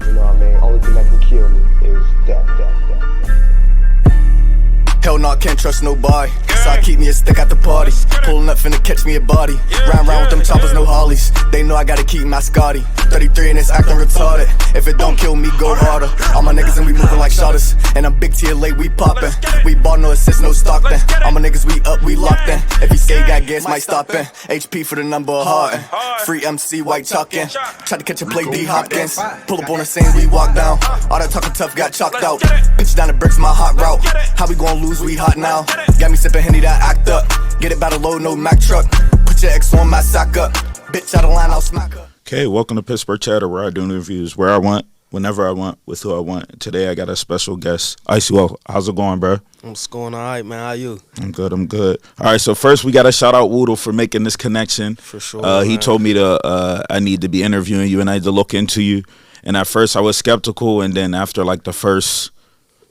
You know what I mean? Only thing that can kill me is death. Hell no, I can't trust nobody. So I keep me a stick at the party. Pulling up finna catch me a body. Round with them choppers, no hollies. They know I gotta keep my Scotty. 33 and it's acting retarded. If it don't kill me, go harder. All my niggas and we moving like shotters. And I'm big to your late, we poppin'. We bought no assist, no stock then. All my niggas, we up, we locked in. If he say he got gas, might stop in. HP for the number of heart. Free MC, white chalkin'. Tried to catch a play, D Hopkins. Pull up on the scene, we walk down. All that talking tough got chalked out. Bitch down the bricks, my hot route. How we gon' lose, we hot now. Got me sippin' Henny, that act up. Get it by the load, no Mack truck. Put your ex on my sack up. Bitch out of line, I'll smack her. Okay, welcome to Pittsburgh Chatter, where I do interviews where I want, whenever I want, with who I want. Today I got a special guest, ICEY. How's it going, bro? It's going all right, man. How you? I'm good. All right, so first we got to shout out Woodle for making this connection. For sure, he told me I need to be interviewing you and I need to look into you. And at first I was skeptical, and then after like the first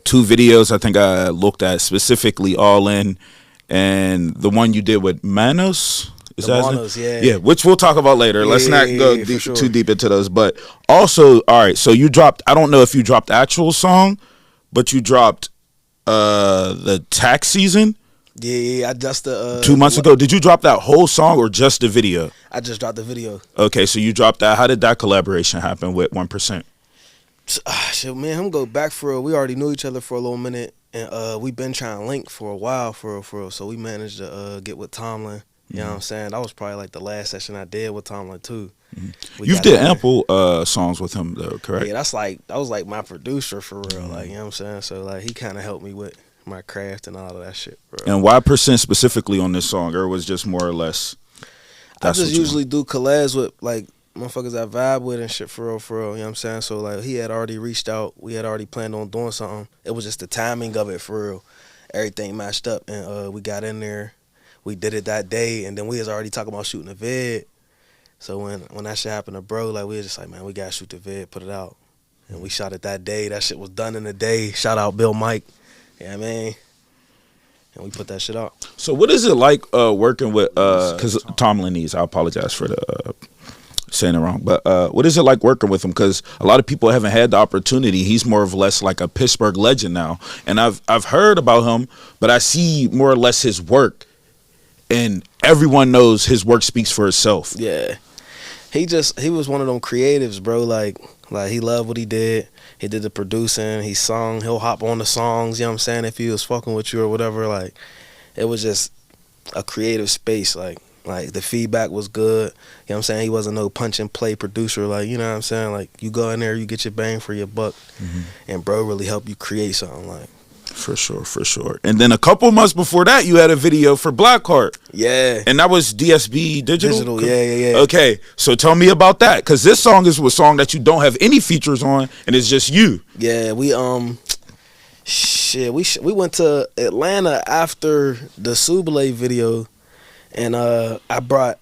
2 videos, I think I looked at specifically All In and the one you did with Manos. Is that Manos, yeah. Yeah, which we'll talk about later. Let's not go too deep into those. But also, all right, so you dropped, I don't know if you dropped the actual song, but you dropped the tax season. Yeah, I just 2 months ago. Did you drop that whole song or just the video? I just dropped the video. Okay, so you dropped that. How did that collaboration happen with 1%? Shit, man, him go back for real. We already knew each other for a little minute, and we've been trying to link for a while for real. So we managed to get with Tomlin. You know what I'm saying? That was probably like the last session I did with Tomlin too. You've did ample songs with him though, correct? Yeah, that was like my producer for real. Like, you know what I'm saying? So like he kind of helped me with my craft and all of that shit, bro. And why % specifically on this song, or it was just more or less? I just usually do collabs with like motherfuckers I vibe with and shit for real, you know what I'm saying? So like he had already reached out, we had already planned on doing something. It was just the timing of it for real. Everything matched up, and we got in there. We did it that day, and then we was already talking about shooting a vid. So when that shit happened to bro, like we was just like, man, we gotta shoot the vid, put it out. And we shot it that day. That shit was done in a day. Shout out Bill Mike. Yeah, man. And we put that shit out. So what is it like working with, because Tomlin I apologize for the saying it wrong, but what is it like working with him? Because a lot of people haven't had the opportunity. He's more or less like a Pittsburgh legend now. And I've heard about him, but I see more or less his work. And everyone knows his work speaks for itself. Yeah. He was one of them creatives, bro. Like he loved what he did. He did the producing. He sung. He'll hop on the songs, you know what I'm saying, if he was fucking with you or whatever. Like, it was just a creative space. Like the feedback was good. You know what I'm saying? He wasn't no punch and play producer. Like, you know what I'm saying? Like, you go in there, you get your bang for your buck. And bro really helped you create something. Like, For sure. And then a couple months before that, you had a video for Blackheart. Yeah. And that was DSB Digital? Yeah. Okay, so tell me about that, because this song is a song that you don't have any features on, and it's just you. Yeah, we went to Atlanta after the Subale video, and I brought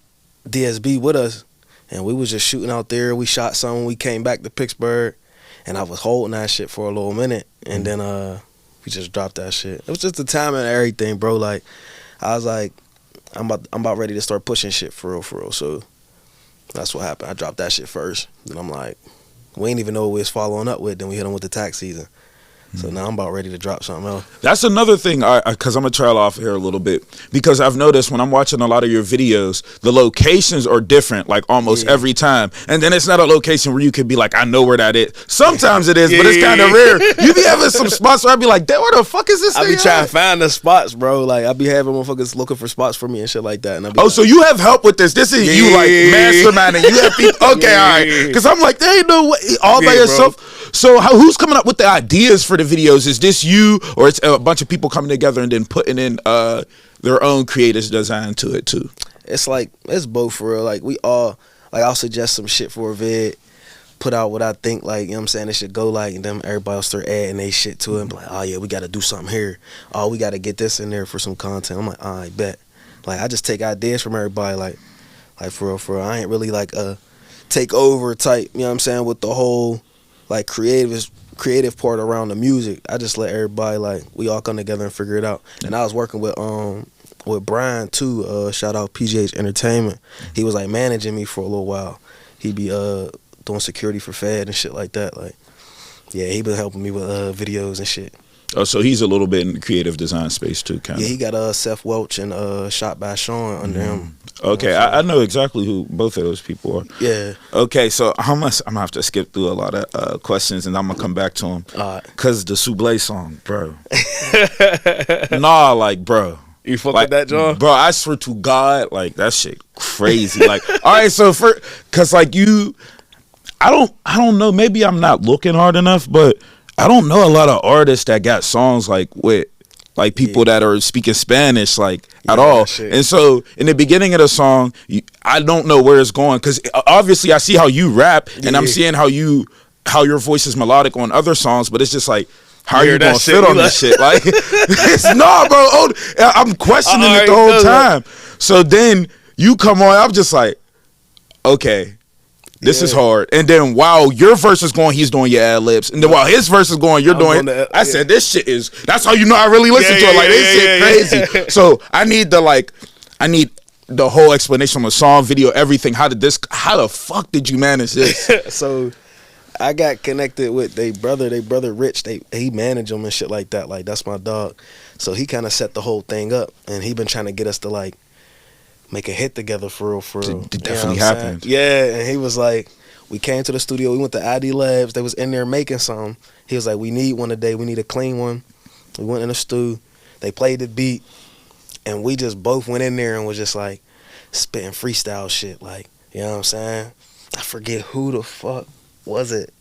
DSB with us, and we was just shooting out there. We shot something. We came back to Pittsburgh, and I was holding that shit for a little minute, and then we just dropped that shit. It was just the timing and everything, bro. Like, I was like, I'm about ready to start pushing shit for real. So that's what happened. I dropped that shit first. Then I'm like, we ain't even know what we was following up with. Then we hit them with the tax season. So now I'm about ready to drop something else. That's another thing, because I'm going to trail off here a little bit. Because I've noticed when I'm watching a lot of your videos, the locations are different, like almost every time. And then it's not a location where you could be like, I know where that is. Sometimes it is, but it's kind of rare. You be having some spots where I be like, where the fuck is this thing? I be trying to find the spots, bro. Like, I be having motherfuckers looking for spots for me and shit like that. And I be so you have help with this. This is you, like, masterminding. You have people. Okay, all right. Because I'm like, there ain't no way. All by yourself. Bro. So who's coming up with the ideas for the videos? Is this you, or it's a bunch of people coming together and then putting in their own creative design to it too? It's like, it's both for real. Like, we all, like, I'll suggest some shit for a vid, put out what I think, like, you know what I'm saying, it should go like, and then everybody will start adding their shit to it and be like, oh yeah, we got to do something here. Oh, we got to get this in there for some content. I'm like, all right, bet. Like, I just take ideas from everybody, like for real. I ain't really like a take over type, you know what I'm saying, with the whole, like, creative part around the music. I just let everybody, like, we all come together and figure it out. And I was working with Brian too, shout out PGH Entertainment. He was like managing me for a little while. He'd be doing security for Fed and shit like that. Like, yeah, he been helping me with videos and shit. Oh, so he's a little bit in the creative design space too, kind of. Yeah, he got Seth Welch and Shot by Sean under him. Okay, I know exactly who both of those people are. Yeah. Okay, so I'm gonna have to skip through a lot of questions, and I'm gonna come back to them. Cause the Souble song, bro. Nah, like, bro. You fuck Like, with that, John? bro, I swear to God, like that shit crazy. Like, all right, so cause like I don't know, maybe I'm not looking hard enough, but I don't know a lot of artists that got songs like with like people that are speaking Spanish like at all. And so in the beginning of the song, I don't know where it's going because obviously I see how you rap and I'm seeing how your voice is melodic on other songs, but it's just like, how are you gonna fit on this shit? Like, it's nah, bro. I'm questioning it the whole time. So then you come on, I'm just like, okay, this is hard. And then while your verse is going, he's doing your ad libs. And then while his verse is going, you're doing. I said, this shit is. That's how you know I really listen to it. Like, this shit crazy. So I need the whole explanation on the song, video, everything. How the fuck did you manage this? So I got connected with they brother Rich. He managed them and shit like that. Like, that's my dog. So he kind of set the whole thing up, and he been trying to get us to like make a hit together for real. It definitely happened. Yeah, and he was like, we came to the studio. We went to ID Labs. They was in there making something. He was like, we need one today. We need a clean one. We went in the stew. They played the beat, and we just both went in there and was just like spitting freestyle shit. Like, you know what I'm saying? I forget who the fuck was it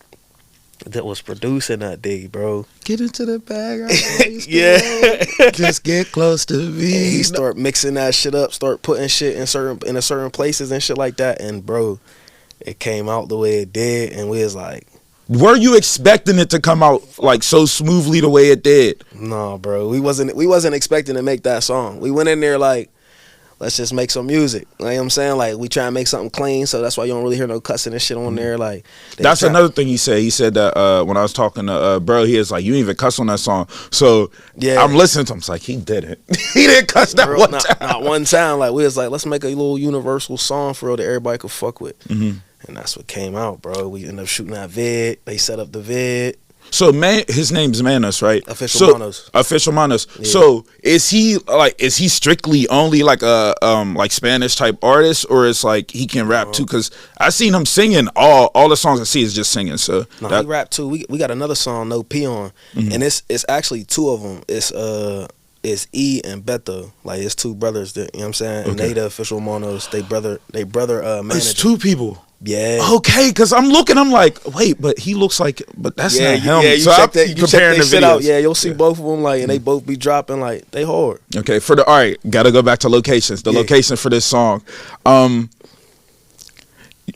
that was producing that day, bro. Get into the bag. Yeah. Just get close to me. And he start mixing that shit up, start putting shit in certain places and shit like that. And bro, it came out the way it did, and we was like, were you expecting it to come out like so smoothly the way it did? No, bro. We wasn't expecting to make that song. We went in there like, let's just make some music. You know what I'm saying? Like, we try and make something clean, so that's why you don't really hear no cussing and shit on there. Like, that's another thing he said. He said that when I was talking to bro, he was like, you didn't even cuss on that song. So yeah, I'm listening to him. It's like, he didn't. He didn't cuss that one time. Not one time. Like, we was like, let's make a little universal song for real that everybody could fuck with. Mm-hmm. And that's what came out, bro. We ended up shooting that vid. They set up the vid. So his name's Manos, right? Official Manos. Official Manos. Yeah. So is he strictly only like a like Spanish type artist, or is like he can rap too? Because I seen him singing all the songs I see is just singing. So no, he rap too. We got another song, No P on, and it's actually two of them. It's E and Beto. Like, it's two brothers that, you know what I'm saying? And they the Official Manos. They brother manager. It's two people. Yeah. Okay, because I'm like, wait, but he looks like, but that's not him. Yeah, you so check that. You check that shit out. Yeah, you'll see Yeah. both of them, like, and they both be dropping, like, they hard. Okay, all right, gotta go back to locations. The location for this song.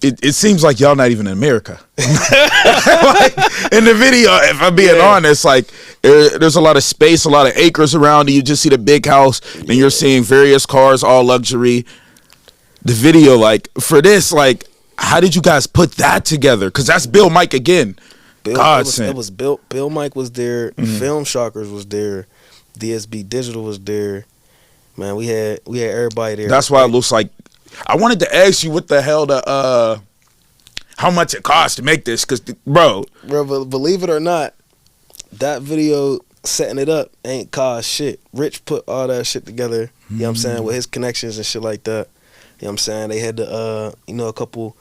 It seems like y'all not even in America. Like, in the video, if I'm being honest, like there's a lot of space, a lot of acres around you. You just see the big house, and you're seeing various cars, all luxury. The video, like for this, like how did you guys put that together? Because that's Bill Mike again. It was Bill Mike was there. Film Shockers was there. DSB Digital was there. Man, we had everybody there. That's why it looks like. I wanted to ask you what the hell how much it cost to make this, because bro, believe it or not, that video setting it up ain't cost shit. Rich put all that shit together. You know what I'm saying, with his connections and shit like that. You know what I'm saying? They had a couple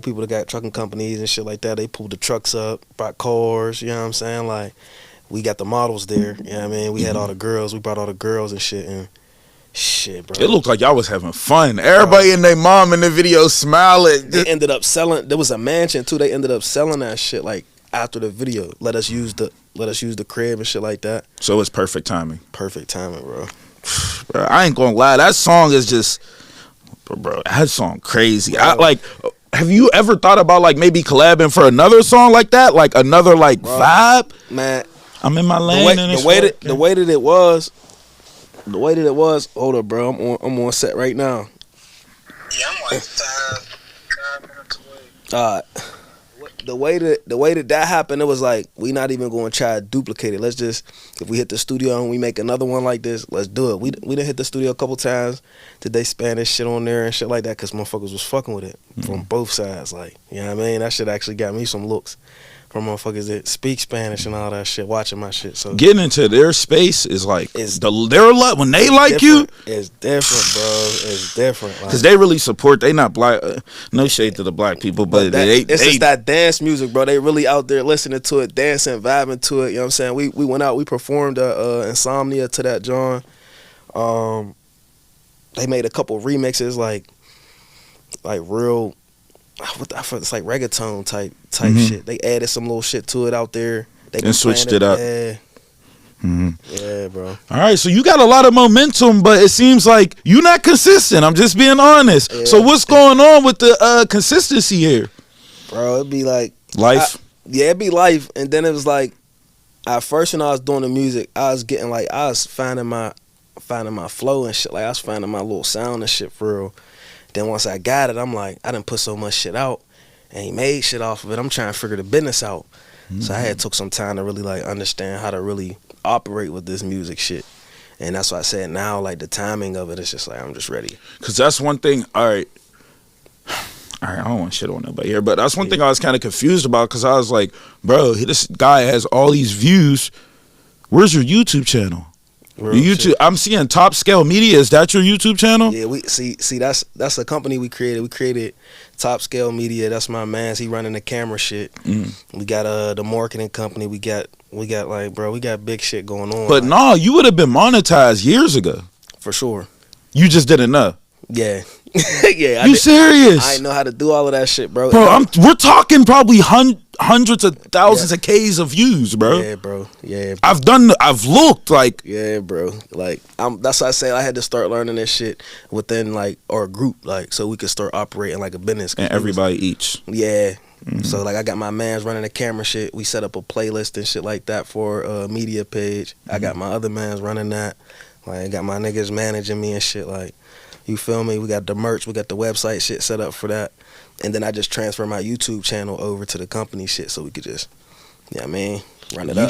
people that got trucking companies and shit like that. They pulled the trucks up, brought cars. You know what I'm saying? Like, we got the models there. You know what I mean? We had all the girls. We brought all the girls and shit. And shit, bro. It looked like y'all was having fun. Everybody and their mom in the video smiling. They ended up selling. There was a mansion too. They ended up selling that shit like after the video. Let us use the crib and shit like that. So it's perfect timing. Perfect timing, bro. Bro, I ain't gonna lie. That song is just, bro. That song crazy. Bro. Have you ever thought about like maybe collabing for another song like that, like another like vibe? Man, I'm in my lane. The way that it was. Hold up, bro. I'm on set right now. Yeah, I'm like 5 minutes away. All right. the way that happened, it was like we not even going to try to duplicate it. Let's just, if we hit the studio and we make another one like this, let's do it. We done hit the studio a couple times. Did they Spanish shit on there and shit like that? Because motherfuckers was fucking with it from both sides. Like, you know what I mean? That shit actually got me some looks from motherfuckers that speak Spanish and all that shit, watching my shit. So getting into their space is like they're like when they like you. It's different, bro. It's different Because they really support. They not black. No shade to the black people, but it's just that dance music, bro. They really out there listening to it, dancing, vibing to it. You know what I'm saying? We went out, we performed Insomnia to that John. They made a couple remixes like real. It's like reggaeton type shit. They added some little shit to it out there. They switched it up. Yeah. Yeah, bro. All right, so you got a lot of momentum, but it seems like you're not consistent. I'm just being honest. Yeah. So what's going on with the consistency here? Bro, it'd be like life. It'd be life. And then it was like, at first when I was doing the music, I was getting like, I was finding my flow and shit. Like I was finding my little sound and shit for real. Then once I got it, I'm like, I done put so much shit out and he made shit off of it. I'm trying to figure the business out. So I had took some time to really like understand how to really operate with this music shit. And that's why I said now, like the timing of it is just like, I'm just ready. Cause that's one thing, all right, I don't want shit on nobody here, but that's one thing I was kind of confused about. Cause I was like, bro, this guy has all these views. Where's your YouTube channel? YouTube. I'm seeing Top Scale Media. Is that your YouTube channel? Yeah, we see that's a company we created. We created Top Scale Media. That's my man's. He running the camera shit. We got the marketing company. We got like, bro, we got big shit going on. But like, you would have been monetized years ago. For sure. You just didn't know. Yeah. Yeah. You serious? I didn't know how to do all of that shit, bro. Bro, we're talking probably hundreds of thousands of K's of views, bro. Yeah, bro. Yeah. Bro. I've looked like. Yeah, bro. Like that's why I say I had to start learning this shit within like our group, like so we could start operating like a business. And everybody eats. Yeah. So like I got my mans running the camera shit. We set up a playlist and shit like that for a media page. I got my other mans running that. Like I got my niggas managing me and shit. Like, you feel me? We got the merch, we got the website shit set up for that. And then I just transfer my YouTube channel over to the company shit so we could just, you know what I mean, run it up.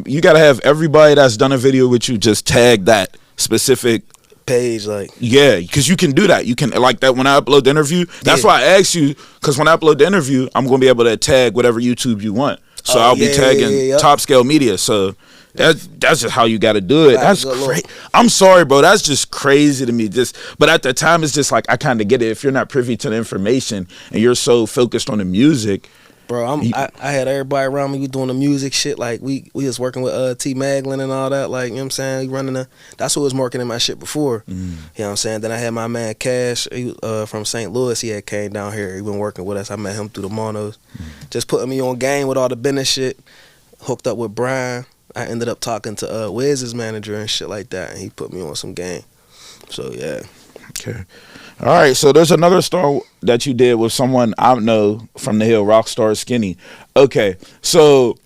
You gotta have everybody that's done a video with you just tag that specific page, like, yeah, because you can do that. You can, like that when I upload the interview. That's why I asked you, because when I upload the interview, I'm gonna be able to tag whatever YouTube you want. So I'll be tagging Top Scale Media. So that's just how you got to do it. That's crazy. I'm sorry, bro. That's just crazy to me. But at the time, it's just like I kind of get it. If you're not privy to the information and you're so focused on the music. Bro, I had everybody around me. We doing the music shit. Like we was working with T Maglin and all that. Like, you know what I'm saying? That's who was marketing my shit before. You know what I'm saying? Then I had my man Cash from St. Louis. He had came down here. He been working with us. I met him through the Monos. Just putting me on game with all the business shit. Hooked up with Brian. I ended up talking to Wiz's manager and shit like that, and he put me on some game. So yeah. Okay. All right, so there's another star that you did with someone I know from the Hill, Rockstar Skinny. Okay, so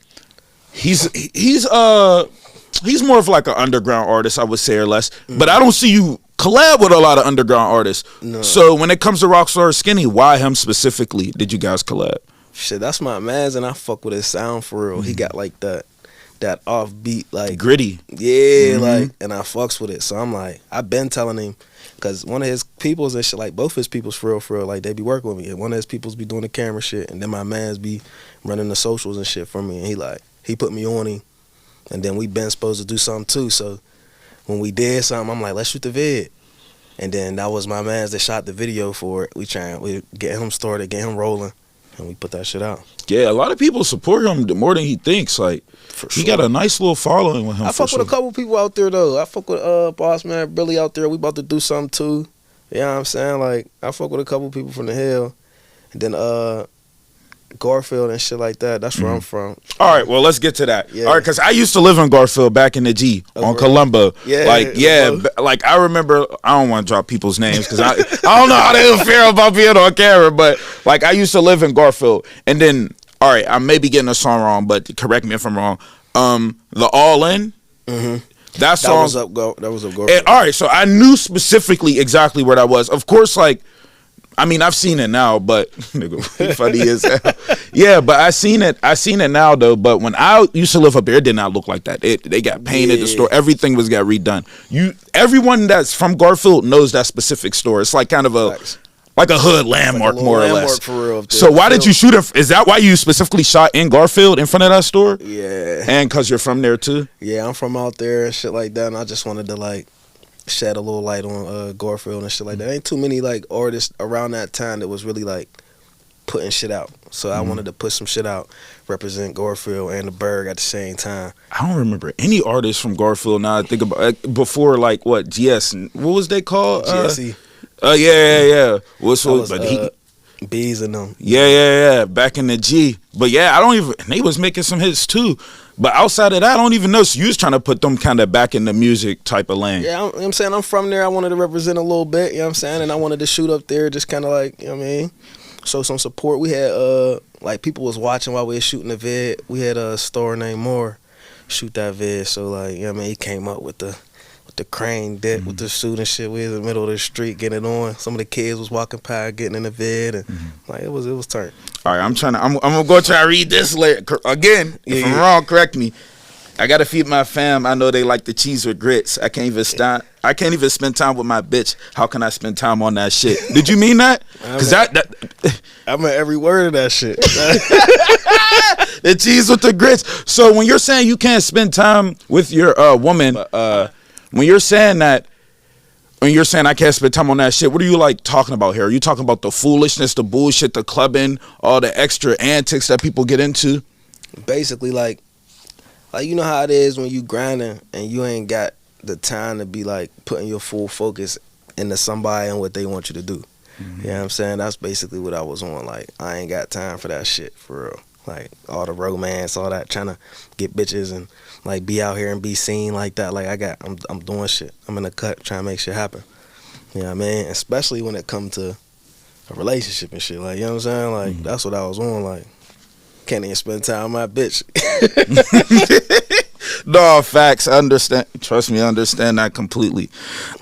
he's more of like an underground artist, I would say, or less. But I don't see you collab with a lot of underground artists. No. So when it comes to Rockstar Skinny, why him specifically? Did you guys collab? Shit, that's my man's, and I fuck with his sound for real. He got like that offbeat, like gritty. Yeah, like, and I fucks with it. So I'm like, I've been telling him. Cause one of his peoples and shit, like both his peoples for real, like they be working with me. And one of his peoples be doing the camera shit, and then my mans be running the socials and shit for me. And he put me on him, and then we been supposed to do something too. So when we did something, I'm like, let's shoot the vid. And then that was my mans that shot the video for it. We get him started, get him rolling, and we put that shit out. Yeah, a lot of people support him more than he thinks. Like, he got a nice little following with him. I fuck with a couple people out there though. I fuck with Boss Man Billy out there. We about to do something too. You know what I'm saying? Like, I fuck with a couple people from the Hill, and then Garfield and shit like that. That's where I'm from. All right, well, let's get to that. Yeah. All right, because I used to live in Garfield back in the G on Columbo. Yeah, like I remember. I don't want to drop people's names because I don't know how they feel about being on camera, but like I used to live in Garfield, and then. All right, I may be getting a song wrong, but correct me if I'm wrong. The All In, that song. That was up Garfield. And, all right, so I knew specifically exactly where that was. Of course, like I mean, I've seen it now, but nigga, funny as hell. Yeah, but I seen it now though. But when I used to live up there, it did not look like that. They got painted. The store, everything got redone. Everyone that's from Garfield knows that specific store. It's like kind of a hood landmark, like more or less. For real, so why did you shoot it? Is that why you specifically shot in Garfield in front of that store? Yeah. And because you're from there too? Yeah, I'm from out there and shit like that, and I just wanted to like shed a little light on Garfield and shit like that. Ain't too many like artists around that time that was really like putting shit out. So I wanted to put some shit out, represent Garfield and the Berg at the same time. I don't remember any artists from Garfield now. I think about before, like what GS? What was they called? GSE. Yeah. Bees and them. Yeah. Back in the G. But yeah, they was making some hits too. But outside of that, I don't even know. So you was trying to put them kind of back in the music type of lane. Yeah, I'm saying I'm from there. I wanted to represent a little bit, you know what I'm saying? And I wanted to shoot up there, just kind of like, you know what I mean? Show some support. We had, like, people was watching while we were shooting the vid. We had a store named Moore shoot that vid. So, like, you know what I mean? He came up with the crane deck with the suit and shit. We was in the middle of the street getting it on. Some of the kids was walking by getting in the vid, and like it was turned. All right, I'm gonna go try to read this later again. If I'm wrong, correct me. I gotta feed my fam. I know they like the cheese with grits. I can't even spend time with my bitch. How can I spend time on that shit? Did you mean that? Because I meant every word of that shit. The cheese with the grits. So when you're saying you can't spend time with your woman, when you're saying I can't spend time on that shit, what are you like talking about here? Are you talking about the foolishness, the bullshit, the clubbing, all the extra antics that people get into? Basically, like you know how it is when you grinding and you ain't got the time to be like putting your full focus into somebody and what they want you to do. You know what I'm saying? That's basically what I was on. Like, I ain't got time for that shit, for real. Like, all the romance, all that, trying to get bitches and like be out here and be seen like that. Like, I'm doing shit. I'm in the cut trying to make shit happen. You know what I mean? Especially when it comes to a relationship and shit. Like, you know what I'm saying? Like, that's what I was on. Like, can't even spend time with my bitch. No, facts. I understand. Trust me, I understand that completely.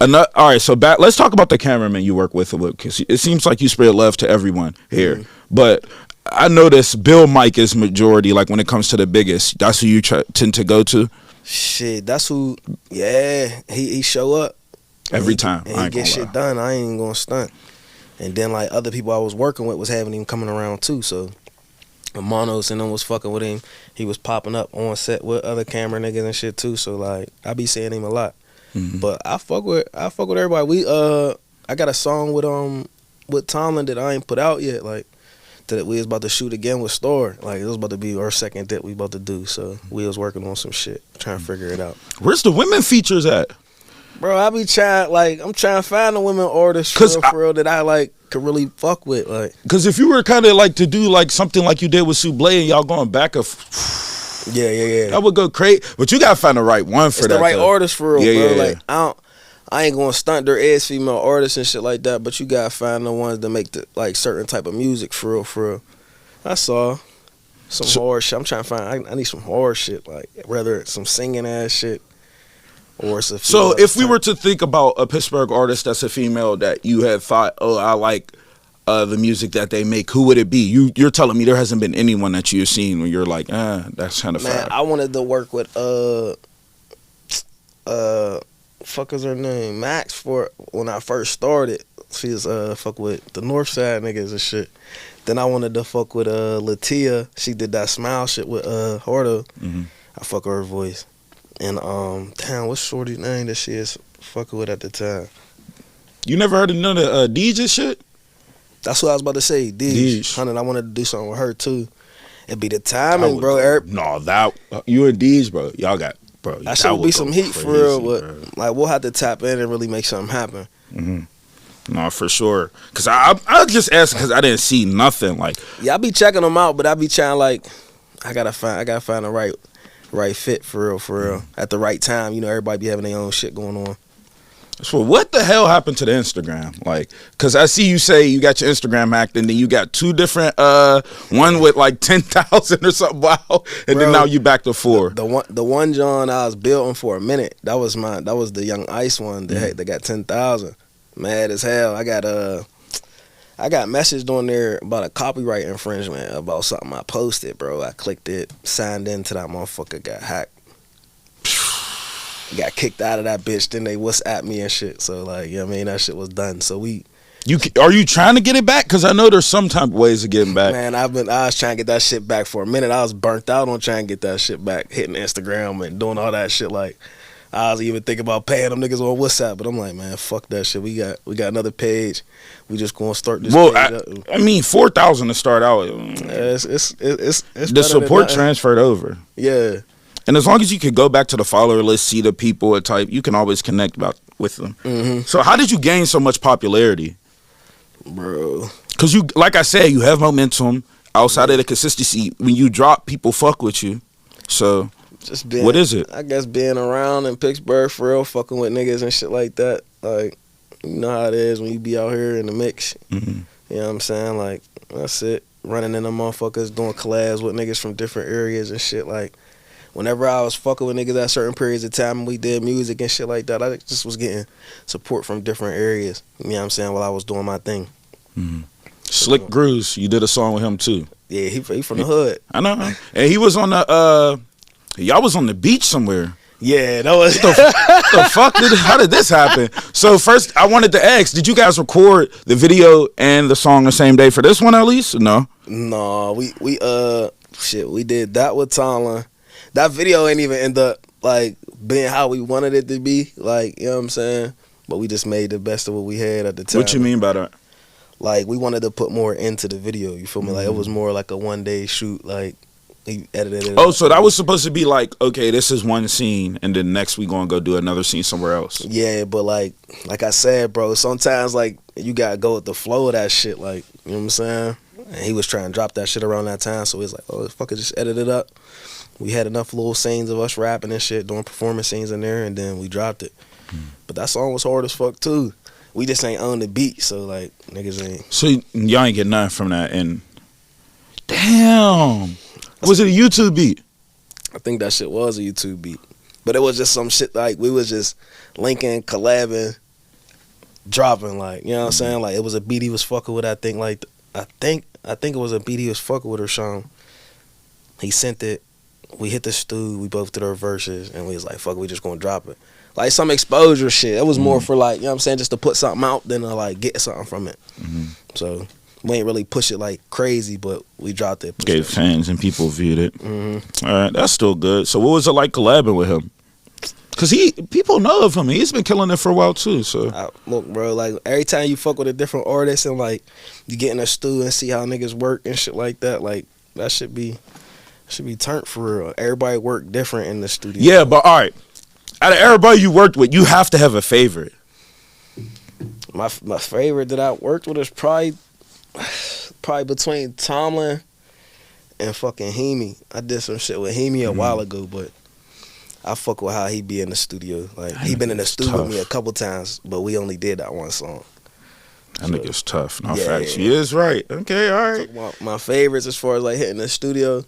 All right, so let's talk about the cameraman you work with, because it seems like you spread love to everyone here. But I noticed Bill Mike is majority, like when it comes to the biggest. That's who you tend to go to? Shit, that's who, yeah. He show up. Every time. And he get shit done. I ain't gonna stunt. And then like other people I was working with was having him coming around too, so Monos and them was fucking with him. He was popping up on set with other camera niggas and shit too. So like I be seeing him a lot. But I fuck with everybody. We I got a song with Tomlin that I ain't put out yet. Like that we was about to shoot again with Store. Like it was about to be our second that we about to do. So we was working on some shit, trying to figure it out. Where's the women features at? Bro, I be trying, like, I'm trying to find a women artist for real that I like could really fuck with, like. Because if you were kind of like to do like something like you did with Sublé and y'all going back yeah, that would go crazy. But you gotta find the right one for it's that. The right artist for real, bro. Yeah. Like I ain't gonna stunt there is female artists and shit like that, but you gotta find the ones that make the like certain type of music for real. I saw some horror shit. I'm trying to find. I need some horror shit, like whether it's some singing ass shit. So if we were to think about a Pittsburgh artist that's a female that you had thought, oh, I like the music that they make, who would it be? You're telling me there hasn't been anyone that you've seen where you're like, that's kind of fire. I wanted to work with fuck is her name, Max, for when I first started. She was fuck with the North Side niggas and shit. Then I wanted to fuck with Latia. She did that smile shit with Horto. I fuck with her voice. And damn, what's Shorty's name that she is fucking with at the time? You never heard of none of Deej's shit? That's what I was about to say, Deej. Honey, I wanted to do something with her too. It'd be the timing, bro. No, that you and Deej, bro. Y'all got, bro. That should be some heat for real, but like we'll have to tap in and really make something happen. No, for sure. Cause I just asked because I didn't see nothing like. Yeah, I be checking them out, but I be trying like I gotta find the right fit for real at the right time. You know, everybody be having their own shit going on. So what the hell happened to the Instagram? Like, cause I see you say you got your Instagram hacked, and then you got two different one with like 10,000 or something, wow, and then now you back to 4. The one John I was building for a minute. That was the Young Ice one that got 10,000. Mad as hell. I I got messaged on there about a copyright infringement about something I posted, bro. I clicked it, signed into that motherfucker, got hacked. Got kicked out of that bitch, then they WhatsApp me and shit. So like, you know what I mean, that shit was done. So are you trying to get it back? Because I know there's some type of ways of getting back. Man, I was trying to get that shit back for a minute. I was burnt out on trying to get that shit back, hitting Instagram and doing all that shit. Like, I was even thinking about paying them niggas on WhatsApp, but I'm like, man, fuck that shit. We got another page. We just gonna start this. Well, page up. I mean, 4,000 to start out. It's the support transferred over. Yeah. And as long as you can go back to the follower list, see the people and type, you can always connect with them. Mm-hmm. So how did you gain so much popularity? Bro. Because you, like I said, you have momentum outside of the consistency. When you drop, people fuck with you. So just being, what is it? I guess being around in Pittsburgh for real, fucking with niggas and shit like that. Like, you know how it is when you be out here in the mix. Mm-hmm. You know what I'm saying? Like, that's it. Running into motherfuckers, doing collabs with niggas from different areas and shit. Like, whenever I was fucking with niggas at certain periods of time and we did music and shit like that, I just was getting support from different areas. You know what I'm saying? While I was doing my thing. Mm-hmm. Slick Grooves, you did a song with him too. Yeah, he from the hood. I know. And he was on the, y'all was on the beach somewhere. Yeah, that was the fuck how did this happen? So first, I wanted to ask: did you guys record the video and the song the same day for this one at least? No. No, we did that with Tomlin. That video ain't even end up like being how we wanted it to be. Like, you know what I'm saying? But we just made the best of what we had at the time. What you mean by that? Like, we wanted to put more into the video. You feel me? Like, it was more like a one-day shoot. Like, he edited it. Oh, so that was supposed to be like, okay, this is one scene, and then next we gonna go do another scene somewhere else. Yeah, but like I said, bro, sometimes like you gotta go with the flow of that shit. Like, you know what I'm saying? And he was trying to drop that shit around that time, so he was like, oh, fuck it, just edit it up. We had enough little scenes of us rapping and shit, doing performance scenes in there, and then we dropped it. But that song was hard as fuck too. We just ain't on the beat, so like niggas ain't. So y'all ain't get nothing from that, and damn. Was it a YouTube beat? I think that shit was a YouTube beat. But it was just some shit like we was just linking, collabing, dropping, like, you know what I'm saying? Like, it was a beat he was fucking with, I think it was a beat he was fucking with, or Sean. He sent it, we hit the stew, we both did our verses, and we was like, fuck, we just gonna drop it. Like some exposure shit. It was more for like, you know what I'm saying, just to put something out than to like get something from it. Mm-hmm. So we ain't really push it like crazy, but we dropped it. Gave fans and people viewed it. Mm-hmm. All right, that's still good. So what was it like collabing with him? Cause people know of him. He's been killing it for a while too. So look, bro, like every time you fuck with a different artist and like you get in a stew and see how niggas work and shit like that, like that should be turned for real. Everybody work different in the studio. Yeah, but all right, out of everybody you worked with, you have to have a favorite. My favorite that I worked with is probably between Tomlin and fucking Hemi. I did some shit with Hemi a while ago, but I fuck with how he be in the studio. Like, he been in the studio with me a couple times, but we only did that one song. That nigga's tough. No facts. He is right. Okay, all right. My favorites as far as like hitting the studio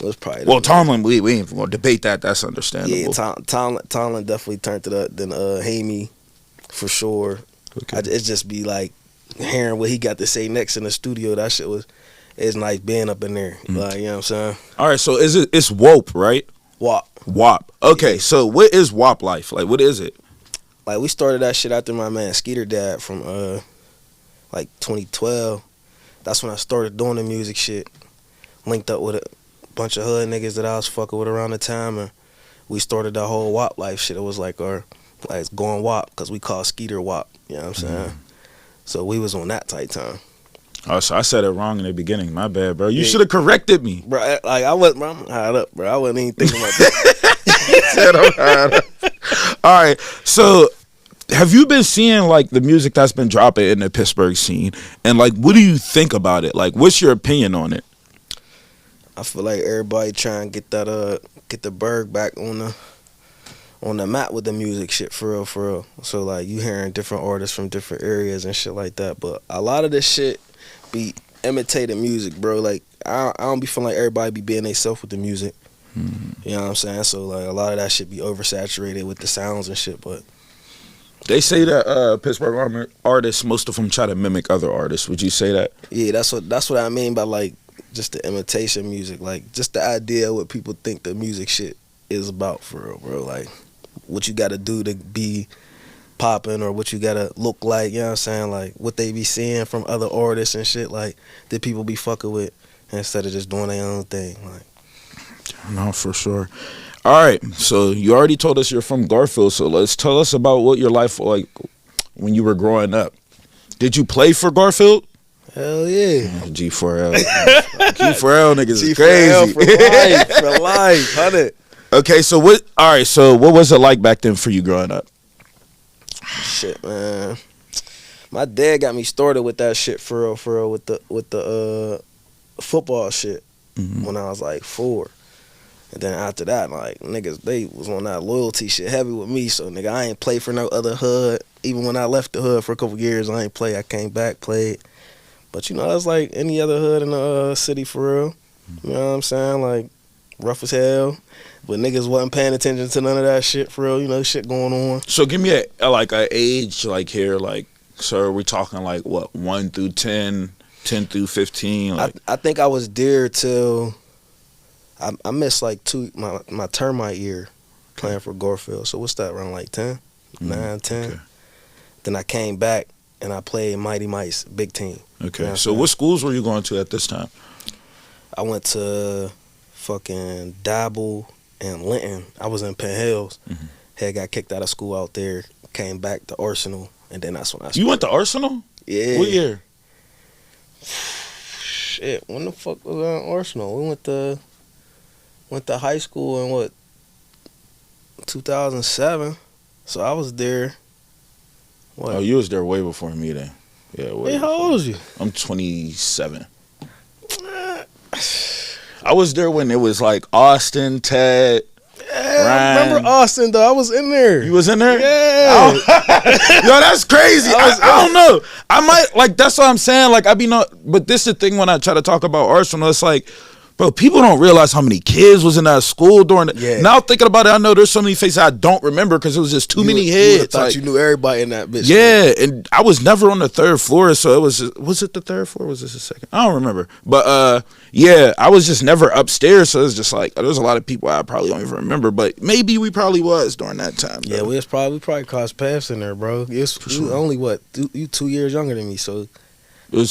was probably. Well, Tomlin, we ain't even gonna debate that. That's understandable. Yeah, Tomlin definitely turned it up. Then Hemi, for sure. Okay. It just be like hearing what he got to say next in the studio. That shit it's nice being up in there. Like, you know what I'm saying? All right, so it's WOLP, right? WOP. Okay, so what is WOP life? Like, what is it? Like, we started that shit after my man Skeeter died from like 2012. That's when I started doing the music shit. Linked up with a bunch of hood niggas that I was fucking with around the time, and we started the whole WOP life shit. It was like it's going WOP because we call Skeeter WOP. You know what I'm saying? So we was on that tight time. Oh, so I said it wrong in the beginning. My bad, bro. You should have corrected me. Bro, like, I'm high up, bro. I wasn't even thinking about that. Said I'm high up. All right, so have you been seeing, like, the music that's been dropping in the Pittsburgh scene? And, like, what do you think about it? Like, what's your opinion on it? I feel like everybody trying to get the Berg back on the map with the music shit, for real. So, like, you hearing different artists from different areas and shit like that. But a lot of this shit be imitated music, bro. Like, I don't be feeling like everybody be being themselves with the music. You know what I'm saying? So, like, a lot of that shit be oversaturated with the sounds and shit. But They say that Pittsburgh artists, most of them try to mimic other artists. Would you say that? Yeah, that's what I mean by like just the imitation music, like just the idea of what people think the music shit is about for real, bro. Like what you got to do to be popping or what you got to look like. You know what I'm saying? Like what they be seeing from other artists and shit. Like that people be fucking with instead of just doing their own thing. Like, no, for sure. All right, so you already told us you're from Garfield, so let's tell us about what your life was like when you were growing up. Did you play for Garfield? Hell yeah. G4L. G4L niggas is G4L crazy. for life, 100. Okay, so what was it like back then for you growing up? Shit, man. My dad got me started with that shit for real with the football shit when I was like 4. And then after that, like, niggas, they was on that loyalty shit heavy with me. So, nigga, I ain't play for no other hood. Even when I left the hood for a couple years, I ain't play. I came back, played. But, you know, it's like any other hood in the city for real. You know what I'm saying? Like, rough as hell. But niggas wasn't paying attention to none of that shit for real. You know, shit going on. So, give me a age, like, here, like, so are we talking, like, what, 1 through 10, 10 through 15? Like, I think I was there till... I missed like my termite year playing for Garfield. So what's that, around like 10? 9, 10? Okay. Then I came back and I played Mighty Mice, big team. Okay. You know so what schools were you going to at this time? I went to fucking Dabble and Linton. I was in Penn Hills. Had got kicked out of school out there, came back to Arsenal, and then that's when I started. You went to Arsenal? Yeah. What year? Shit, when the fuck was I in Arsenal? We went to high school in what, 2007. So I was there. What? Oh, you was there way before me then. Yeah. Hey, how old was you? I'm 27. I was there when it was like Austin, Ted, yeah, Ryan. I remember Austin though. I was in there. You was in there? Yeah. Yo, that's crazy. I don't know. I might like. That's what I'm saying. Like I be not. But this is the thing when I try to talk about Arsenal. It's like, bro, people don't realize how many kids was in that school during it. Yeah. Now thinking about it, I know there's so many faces I don't remember because it was just too many heads. You thought like, you knew everybody in that bitch. Yeah, and I was never on the 3rd floor, so it was it the 3rd floor or was this the 2nd? I don't remember. But yeah, I was just never upstairs, so it's just like there's a lot of people I probably don't even remember, but maybe we probably was during that time. Bro. Yeah, we probably crossed paths in there, bro. You only what? You 2 years younger than me, so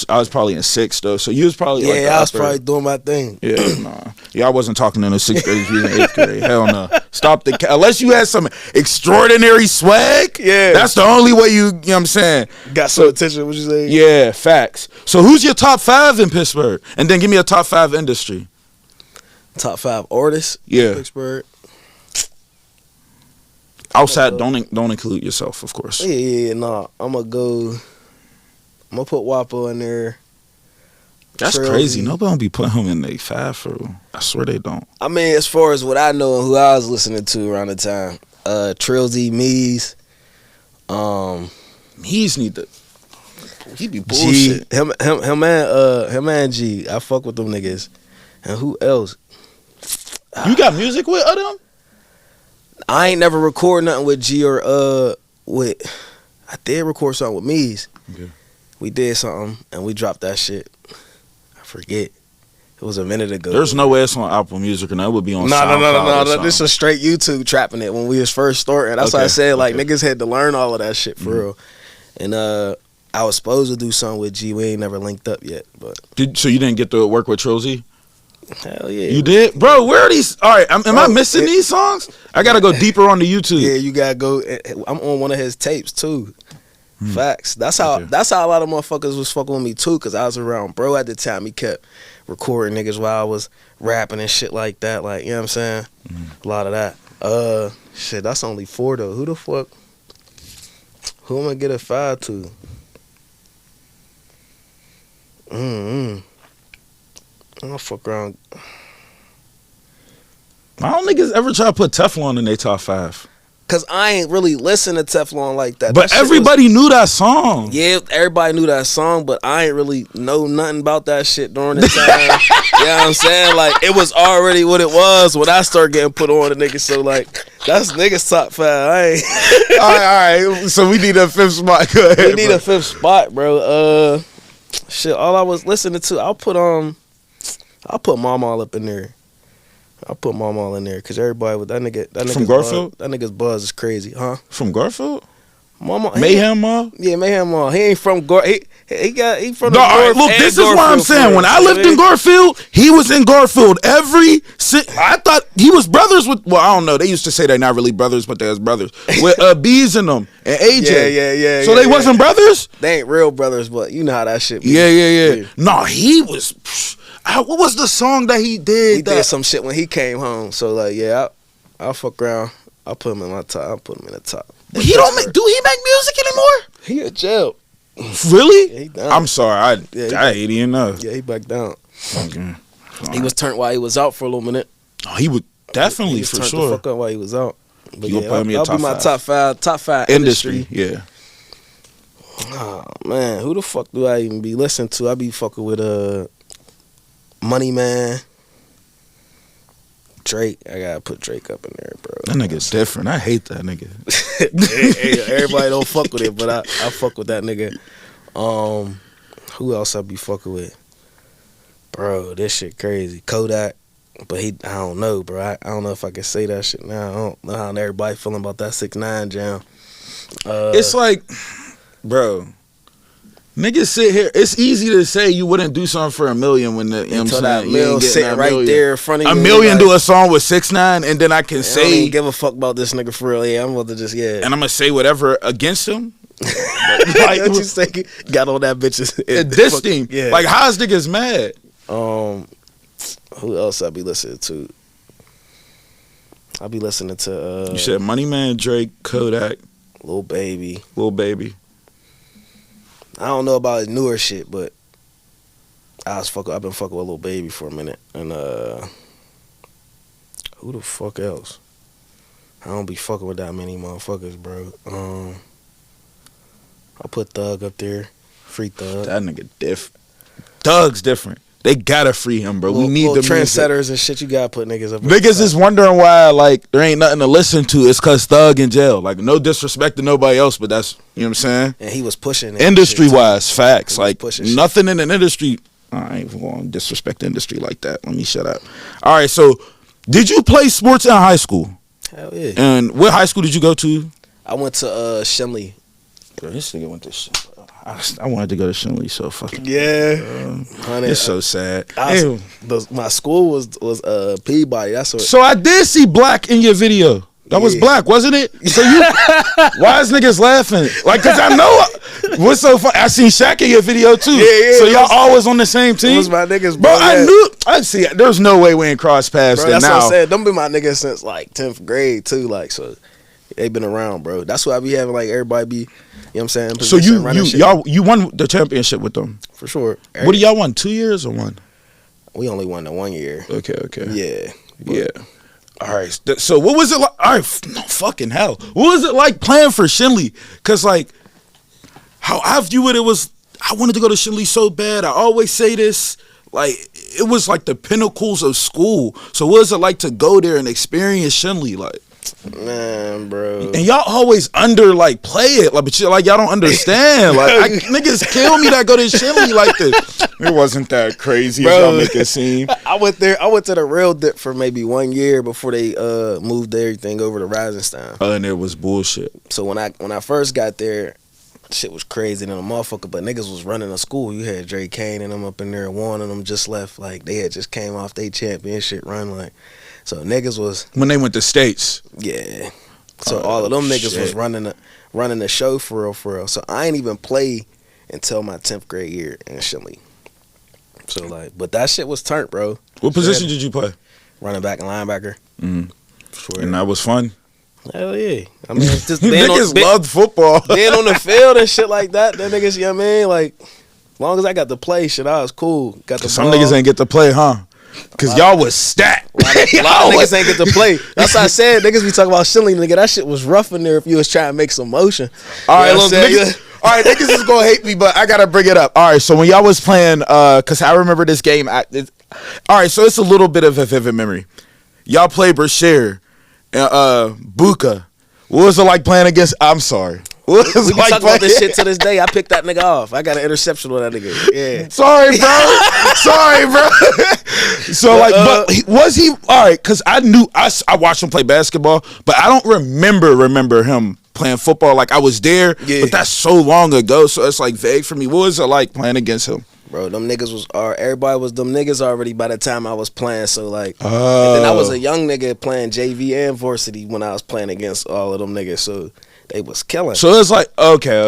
I was probably in 6th though, so you was probably like I was probably doing my thing. Yeah, nah. Yeah, I wasn't talking in the 6th grade. You was in 8th grade. Hell no. Stop unless you had some extraordinary swag. Yeah, that's the only way you know what I'm saying. Got some attention. What you say? Yeah, facts. So who's your top 5 in Pittsburgh? And then give me a top 5 industry. Top 5 artists. Yeah, in Pittsburgh. Outside, don't include yourself, of course. Yeah, nah. I'm gonna put WAPO in there. That's crazy. Nobody don't be putting him in their 5 for. I swear they don't. I mean, as far as what I know and who I was listening to around the time, Trilzy, Mees, Mees need to. He be bullshit. G, him and G. I fuck with them niggas. And who else? You got music with them? I ain't never record nothing with G or with. I did record something with Mees. Okay. We did something and we dropped that shit. I forget. It was a minute ago. There's no way it's on Apple Music and that would be on SoundCloud. No. This was straight YouTube trapping it when we was first starting. That's why I said like niggas had to learn all of that shit for real. And I was supposed to do something with G. We ain't never linked up yet. But so you didn't get to work with Trilzy? Hell yeah. You did? Bro, where are these? All right, am I missing these songs? I got to go deeper on the YouTube. Yeah, you got to go. I'm on one of his tapes too. Facts. That's how a lot of motherfuckers was fucking with me too, cause I was around bro at the time. He kept recording niggas while I was rapping and shit like that. Like, you know what I'm saying? A lot of that. Shit, that's only 4 though. Who the fuck? Who am I get a 5 to? I don't fuck around. I don't niggas ever try to put Teflon in their top 5. Cause I ain't really listen to Teflon like that. But That shit everybody knew that song. yeah, everybody knew that song, but I ain't really know nothing about that shit during the time. You know what I'm saying? Like, it was already what it was when I started getting put on the niggas. So, like, that's niggas top 5. I ain't. All right. So we need a 5th spot. Go ahead, We need bro. a 5th spot, bro. Shit, all I was listening to, I'll put Mama up in there. I'll put Mama in there because everybody with that nigga's From Garfield? That nigga's buzz is crazy, huh? From Garfield? Mama Mayhem Mall? Yeah, Mayhem Mall. He ain't from He from No, the all right, North look, and this is what I'm Garfield saying. for When us, I you know lived what in Garfield, he was in Garfield I thought he was brothers with, well, I don't know. They used to say they're not really brothers, but they was brothers. With Bees in them and AJ. Yeah. So they wasn't brothers? They ain't real brothers, but you know how that shit be. Yeah. No, he was, what was the song that he did? He did some shit when he came home. So, like, yeah, I'll fuck around. I'll put him in my top. I'll put him in the top. Do he make music anymore? He in jail. Really? Yeah, he down. I'm sorry. I he didn't know. Yeah, he back down. Okay. He was turned while he was out for a little minute. Oh, he would definitely, He was for turned sure. the fuck up while he was out. But You gonna put him in your I'll top be my 5? top five Industry, yeah. Oh man, who the fuck do I even be listening to? I be fucking with Money Man, Drake. I gotta put Drake up in there, bro. That nigga's different. I hate that nigga. Hey, everybody don't fuck with it, but I fuck with that nigga. Who else I be fucking with? Bro, this shit crazy. Kodak. But I don't know, bro. I don't know if I can say that shit now. I don't know how everybody feeling about that 6ix9ine jam. It's like, bro, niggas sit here. It's easy to say you wouldn't do something for $1 million when the, you know what I'm until that saying? You ain't mill getting sitting that right million. there in front of you. $1 million like, do a song with 6ix9ine, and then I can I don't say, even give a fuck about this nigga for real. Yeah, I'm about to just, and I'm gonna say whatever against him. like, what you say? Got on that bitches. And this team, Yeah. like, how's niggas mad? Who else I be listening to? I be listening to You said Money Man, Drake, Kodak, Lil Baby. Lil Baby. I don't know about his newer shit, but I've been fucking with Lil Baby for a minute. And who the fuck else? I don't be fucking with that many motherfuckers, bro. I'll put Thug up there. Free Thug. That nigga Thug's different. They gotta free him, bro. We need the trendsetters and shit. You gotta put niggas up. Niggas is wondering why, like, there ain't nothing to listen to. It's cause Thug in jail. Like, no disrespect to nobody else, but that's, you know what I'm saying? And he was pushing it. Industry wise, facts. Like, pushing nothing in an industry. I ain't even gonna disrespect the industry like that. Let me shut up. All right, so did you play sports in high school? Hell yeah. And what high school did you go to? I went to Shenley. Bro, this nigga went to shit. I wanted to go to Shenley so fucking. Yeah. It's so sad. My school was Peabody. That's what. So I did see Black in your video. That was Black, wasn't it? So you, why is niggas laughing? Like, cause I know what's so funny. I seen Shaq in your video too. Yeah. So y'all always on the same team. It was my niggas, bro. Yeah. I see. There's no way we ain't cross paths. Bro, that's now. what I said. Them be my niggas since like 10th grade too. Like, so they been around, bro. That's why I be having like everybody be. You know what I'm saying? So you won the championship with them for sure. What do y'all won? 2 years or one? We only won the 1 year. Okay. Yeah. Yeah. All right. So what was it like? All right. No fucking hell. What was it like playing for Shenley? Cause like how I view it, was I wanted to go to Shenley so bad. I always say this. Like it was like the pinnacles of school. So what was it like to go there and experience Shenley? Like. Man, bro. And y'all always like play it, like, but y'all don't understand. Like niggas kill me that go to Shenley like this. It wasn't that crazy as y'all make it seem. I went to the Real Dip for maybe 1 year before they moved everything over to Risenstein. And it was bullshit. So when I first got there, shit was crazy than a motherfucker. But niggas was running a school. You had Dre Kane and them up in there. One of them just left. Like they had just came off their championship run. Like. So niggas was when they went to States. Yeah. So all of them niggas was running the show for real. So I ain't even play until my 10th grade year in Shenley. So like, but that shit was turned, bro. What position did you play? Running back and linebacker. Sure. And that was fun. Hell yeah. I mean, it's just niggas loved football. Being on the field and shit like that. That niggas, you know what I mean? Like, as long as I got to play, shit, I was cool. Got the Some ball. niggas ain't get to play, huh? Cause y'all was stacked. A lot of niggas ain't get to play. That's what I said. Niggas be talking about Shinley, nigga. That shit was rough in there if you was trying to make some motion. All right, look, niggas. All right, niggas is gonna hate me, but I gotta bring it up. All right, so when y'all was playing, cause I remember this game. All right, so it's a little bit of a vivid memory. Y'all played Brashear and Buka. What was it like playing against? I'm sorry. What was we can talk about this shit to this day. I picked that nigga off. I got an interception with that nigga. Yeah. Sorry, bro. So like, but was he all right? Cause I watched him play basketball, but I don't remember him playing football. Like I was there, but that's so long ago. So it's like vague for me. What was it like playing against him? Bro, them niggas everybody was them niggas already by the time I was playing. So like, and then I was a young nigga playing JV and varsity when I was playing against all of them niggas. So they was killing. So it's like okay.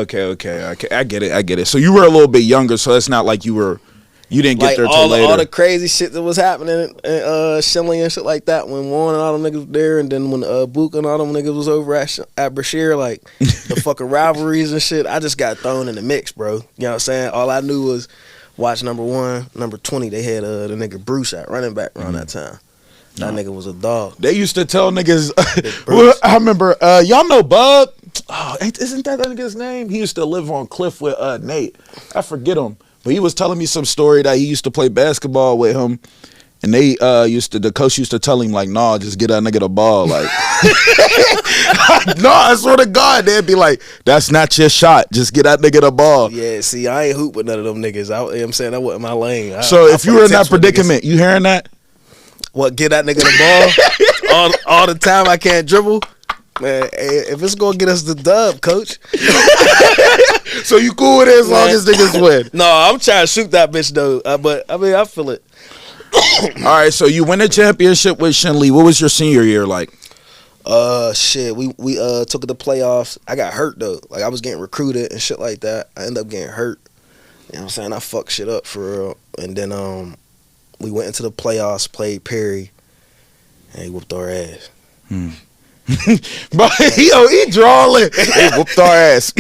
I get it. So you were a little bit younger, so it's not like you didn't get like there till later. All the crazy shit that was happening in Shinley and shit like that when Warren and all them niggas were there, and then when Book and all them niggas was over at Brashear, like the fucking rivalries and shit, I just got thrown in the mix, bro. You know what I'm saying? All I knew was watch number 1, number 20. They had the nigga Bruce at running back around that time. That nigga was a dog. They used to tell niggas. Well, I remember. Y'all know Bub. Oh, isn't that nigga's name? He used to live on Cliff with Nate. I forget him, but he was telling me some story that he used to play basketball with him, and they the coach used to tell him like, "Nah, just get that nigga the ball." Like, no, I swear to God, they'd be like, "That's not your shot. Just get that nigga the ball." Yeah, see, I ain't hoop with none of them niggas. You know what I'm saying, that wasn't my lane. So if you were in that predicament, you hearing that? What, get that nigga the ball all the time? I can't dribble. Man, if it's gonna get us the dub, coach. So you cool with it as long as niggas win? No, I'm trying to shoot that bitch though. But I mean, I feel it. All right, so you win a championship with Shinley. What was your senior year like? Shit, we took the playoffs. I got hurt though. Like I was getting recruited and shit like that. I ended up getting hurt. You know what I'm saying? I fucked shit up for real. And then we went into the playoffs, played Perry, and he whooped our ass. Bro, he drawing. Hey, whooped our ass.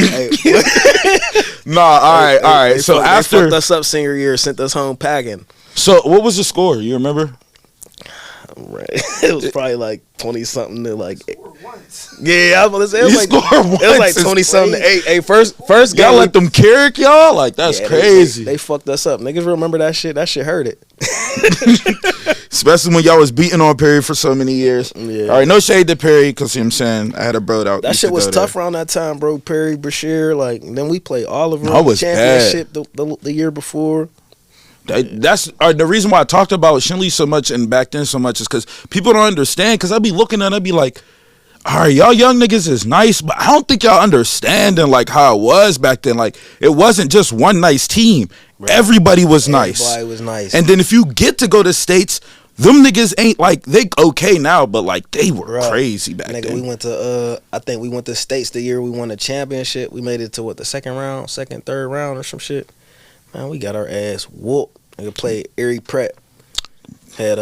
Nah, all right. So after they fucked us up senior year, sent us home packing. So what was the score? You remember? Right. It was probably like 20 something to like. Yeah, I was gonna say it was like 20 something to 8. Hey, first game. Y'all let them carry y'all? Like that's crazy. They fucked us up. Niggas remember that shit. That shit hurt it. Especially when y'all was beating on Perry for so many years. Yeah. All right, no shade to Perry, because you know what I'm saying, I had a bro out. That shit was tough around that time, bro. Perry, Brashear, like, and then we played all of them. I was championship the year before. That's the reason why I talked about Shinley so much and back then so much is because people don't understand. Because I'd be looking at it, I'd be like, all right, y'all young niggas is nice, but I don't think y'all understanding like how it was back then. Like it wasn't just one nice team. Right. Everybody was nice. Everybody was nice. And then if you get to go to states, them niggas ain't like they okay now, but like they were crazy back then. We went to I think we went to states the year we won the championship. We made it to the third round or some shit. Man, we got our ass whooped. Nigga played Erie Pratt. Had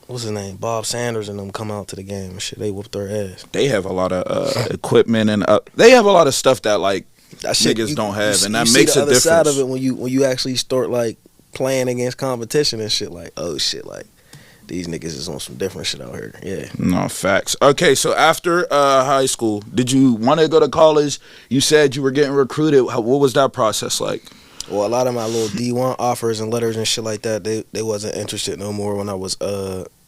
what's his name, Bob Sanders and them come out to the game and shit. They whooped their ass. They have a lot of equipment and they have a lot of stuff that like that niggas don't have, and that makes a difference. Side of it when you actually start like playing against competition and shit. Like oh shit, like these niggas is on some different shit out here. Yeah. No facts. Okay, so after high school, did you want to go to college? You said you were getting recruited. What was that process like? Well, a lot of my little D1 offers and letters and shit like that, they wasn't interested no more when I was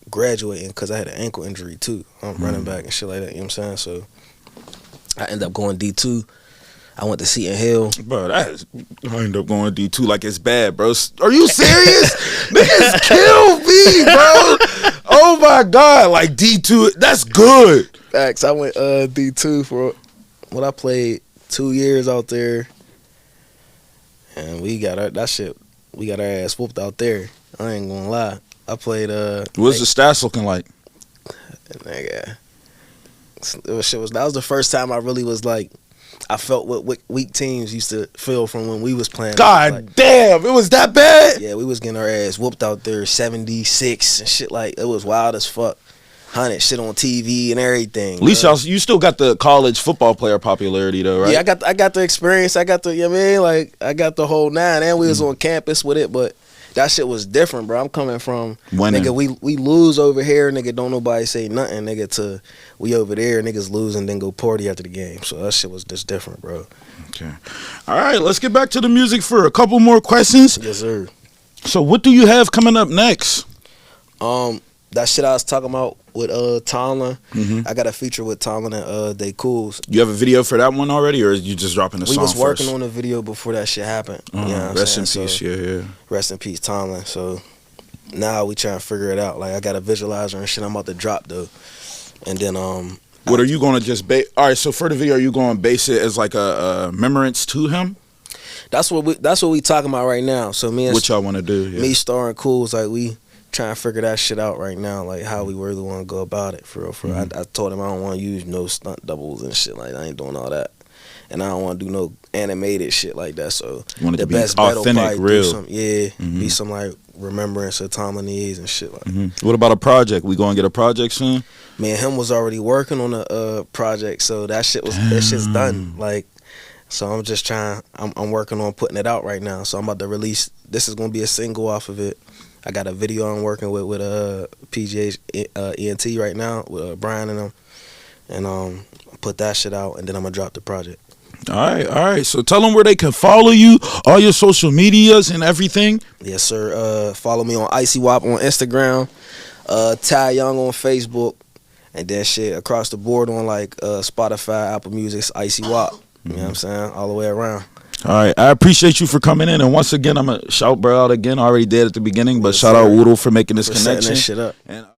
graduating because I had an ankle injury too. I'm running back and shit like that, you know what I'm saying? So I ended up going D2. I went to Seton Hill. Bro, I ended up going D2 like it's bad, bro. Are you serious? Niggas kill me, bro. Oh my God, like D2, that's good. Facts, I went D2 for what I played 2 years out there. And we got our ass whooped out there. I ain't gonna lie. I played what's the stats looking like? Nigga. That was the first time I really was like I felt what weak teams used to feel from when we was playing. God like, damn, it was that bad? Yeah, we was getting our ass whooped out there 76 and shit like it was wild as fuck. 100 shit on TV and everything. At least you still got the college football player popularity though, right? Yeah, I got the experience. I got the I got the whole nine, and we was on campus with it. But that shit was different, bro. I'm coming from Winning. nigga. We lose over here, nigga. Don't nobody say nothing, nigga. To we over there, niggas lose and then go party after the game. So that shit was just different, bro. Okay. All right, let's get back to the music for a couple more questions. Yes, sir. So what do you have coming up next? That shit I was talking about with Tomlin. Mm-hmm. I got a feature with Tomlin and They Cools. You have a video for that one already, or are you just dropping the We song was working first? on a video before that shit happened. You know what I'm Rest in saying? peace, So, yeah. rest in peace, Tomlin. So now we trying to figure it out. Like I got a visualizer and shit I'm about to drop though. And then What are you going to just base? All right, so for the video, are you going to base it as like a remembrance to him? that's what we talking about right now. So me and What y'all want to do? Yeah. me, Star, and Cools, like we trying to figure that shit out right now, like how we really want to go about it for real. Mm-hmm. I told him I don't want to use no stunt doubles and shit like that. I ain't doing all that, and I don't want to do no animated shit like that. So You want it the to be best bet will authentic, probably real. do some, be some like remembrance of Tomlinese and shit like. Mm-hmm. What about a project? We going to get a project soon? Me and him was already working on a project, so that shit's done. Like, so I'm just trying. I'm working on putting it out right now. So I'm about to release. This is gonna be a single off of it. I got a video I'm working with PGH ENT right now with Brian and them, and put that shit out, and then I'm gonna drop the project. All right. So tell them where they can follow you, all your social medias and everything. Yes, sir. Follow me on ICEY on Instagram, Ty Young on Facebook, and then shit across the board on like Spotify, Apple Music, ICEY. You know what I'm saying? All the way around. All right, I appreciate you for coming in, and once again, I'm gonna shout bro out again. I already did at the beginning, but Yes, shout sir. out Woodle for making this For setting connection. this shit up. And